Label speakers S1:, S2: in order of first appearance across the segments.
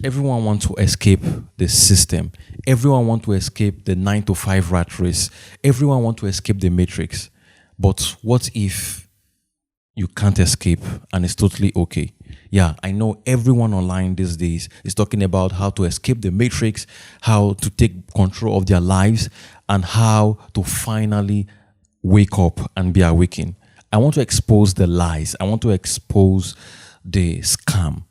S1: Everyone wants to escape the system. Everyone wants to escape the 9 to 5 rat race. Everyone wants to escape the matrix. But what if you can't escape and it's totally okay? Yeah, I know everyone online these days is talking about how to escape the matrix, how to take control of their lives, and how to finally wake up and be awakened. I want to expose the lies. I want to expose the scam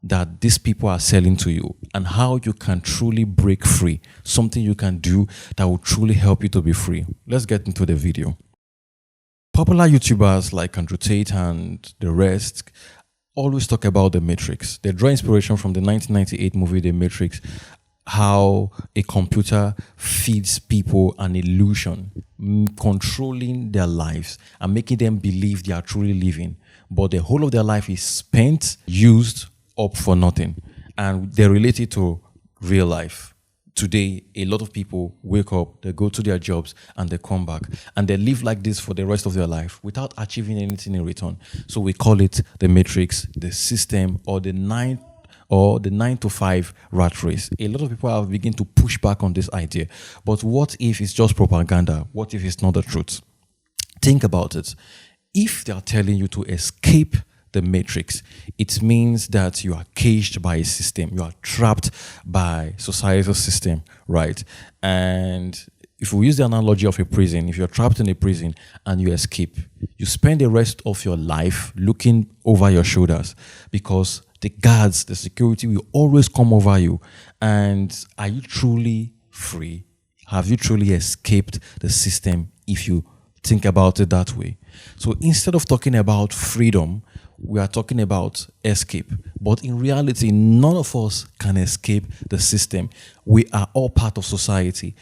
S1: that these people are selling to you and how you can truly break free. Something you can do that will truly help you to be free. Let's get into the video. Popular YouTubers like Andrew Tate and the rest always talk about the Matrix. They draw inspiration from the 1998 movie The Matrix, how a computer feeds people an illusion, controlling their lives and making them believe they are truly living. But the whole of their life is spent, used up for nothing. And they relate it to real life. Today, a lot of people wake up, they go to their jobs, and they come back. And they live like this for the rest of their life without achieving anything in return. So we call it the matrix, the system, or the 9 to 5 rat race. A lot of people have begun to push back on this idea. But what if it's just propaganda? What if it's not the truth? Think about it. If they are telling you to escape the matrix, it means that you are caged by a system. You are trapped by societal system, right? And if we use the analogy of a prison, if you're trapped in a prison and you escape, you spend the rest of your life looking over your shoulders because the guards, the security will always come over you. And are you truly free? Have you truly escaped the system if you think about it that way? So instead of talking about freedom, we are talking about escape. But in reality, none of us can escape the system. We are all part of society.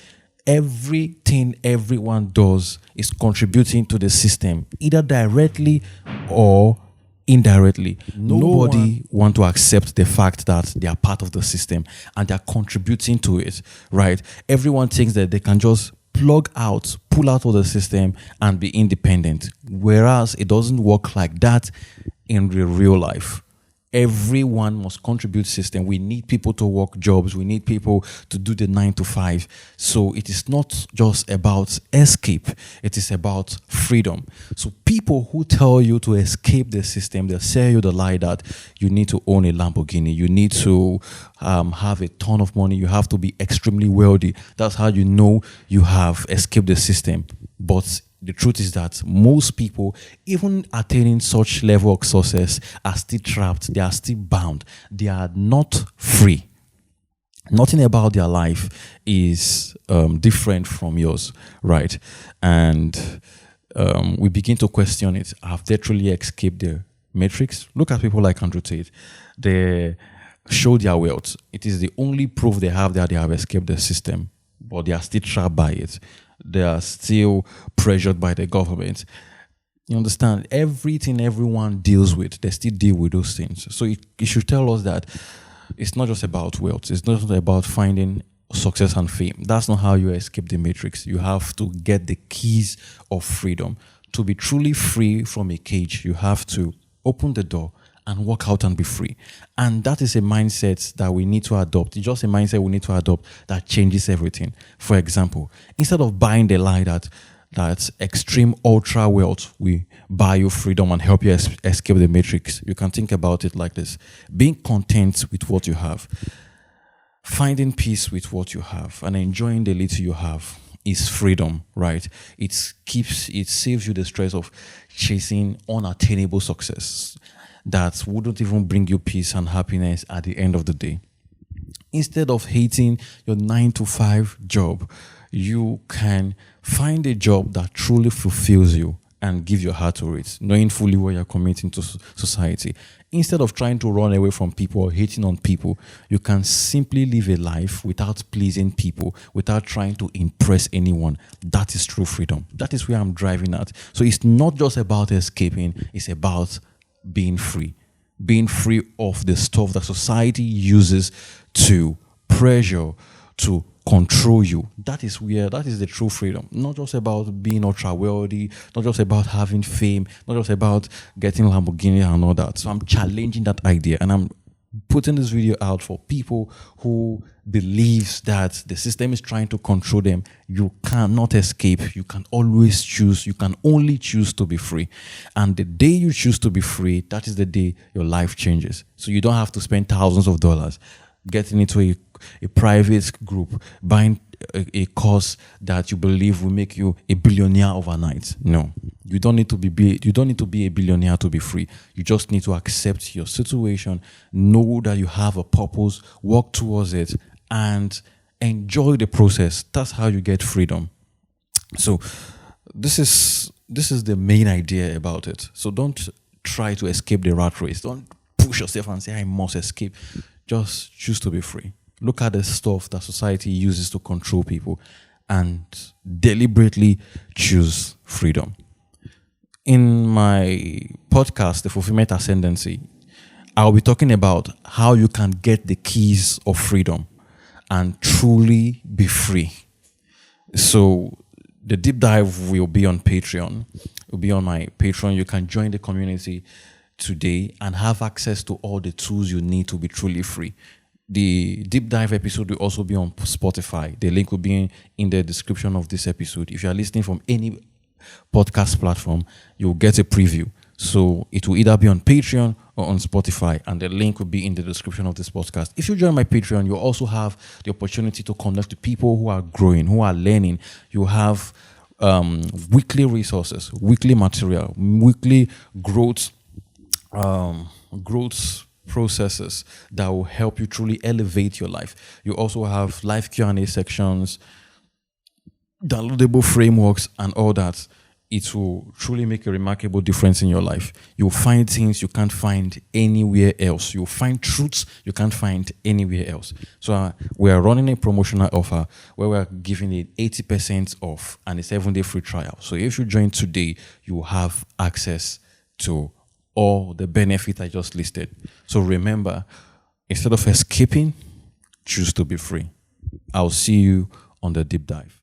S1: Everything everyone does is contributing to the system, either directly or indirectly. Nobody want to accept the fact that they are part of the system and they are contributing to it, right? Everyone thinks that they can just pull out of the system and be independent, whereas it doesn't work like that in the real life. Everyone must contribute system. We need people to work jobs. We need people to do the 9 to 5. So it is not just about escape. It is about freedom. So people who tell you to escape the system, they sell you the lie that you need to own a Lamborghini. You need to have a ton of money. You have to be extremely wealthy. That's how you know you have escaped the system. But the truth is that most people, even attaining such level of success, are still trapped. They are still bound. They are not free. Nothing about their life is different from yours, right? And we begin to question it. Have they truly escaped the matrix? Look at people like Andrew Tate. They show their wealth. It is the only proof they have that they have escaped the system, but they are still trapped by it. They are still pressured by the government. You understand? Everything everyone deals with, they still deal with those things. So it should tell us that it's not just about wealth. It's not about finding success and fame. That's not how you escape the matrix. You have to get the keys of freedom. To be truly free from a cage, you have to open the door and walk out and be free. And that is a mindset that we need to adopt. It's just a mindset we need to adopt that changes everything. For example, instead of buying the lie that extreme ultra wealth will buy you freedom and help you escape the matrix, you can think about it like this. Being content with what you have, finding peace with what you have, and enjoying the little you have is freedom, right? It saves you the stress of chasing unattainable success that wouldn't even bring you peace and happiness at the end of the day. Instead of hating your 9 to 5 job, you can find a job that truly fulfills you and give your heart to it, knowing fully what you're committing to society. Instead of trying to run away from people or hating on people, you can simply live a life without pleasing people, without trying to impress anyone. That is true freedom. That is where I'm driving at. So it's not just about escaping, it's about being free of the stuff that society uses to pressure, to control you. That is the true freedom. Not just about being ultra wealthy, not just about having fame, not just about getting Lamborghini and all that. So I'm challenging that idea and I'm putting this video out for people who believes that the system is trying to control them. You cannot escape. You can always choose. You can only choose to be free. And the day you choose to be free, that is the day your life changes. So you don't have to spend thousands of dollars getting into a private group, buying a course that you believe will make you a billionaire overnight. No, you don't need to you don't need to be a billionaire to be free. You just need to accept your situation, know that you have a purpose, work towards it, and enjoy the process. That's how you get freedom. So this is the main idea about it. So don't try to escape the rat race. Don't push yourself and say I must escape. Just choose to be free. Look at the stuff that society uses to control people and deliberately choose freedom. In my podcast, The Fulfillment Ascendancy, I'll be talking about how you can get the keys of freedom and truly be free. So the deep dive will be on Patreon. It will be on my Patreon. You can join the community today and have access to all the tools you need to be truly free. The deep dive episode will also be on Spotify. The link will be in the description of this episode. If you are listening from any podcast platform, you'll get a preview. So it will either be on Patreon or on Spotify, and the link will be in the description of this podcast. If you join my Patreon, you'll also have the opportunity to connect to people who are growing, who are learning. You have weekly resources, weekly material, weekly growth processes that will help you truly elevate your life. You also have live Q&A sections, downloadable frameworks, and all that. It will truly make a remarkable difference in your life. You'll find things you can't find anywhere else. You'll find truths you can't find anywhere else. So we are running a promotional offer where we're giving it 80% off and a 7-day free trial. So if you join today, you will have access to all the benefit I just listed. So remember, instead of escaping, choose to be free. I'll see you on the deep dive.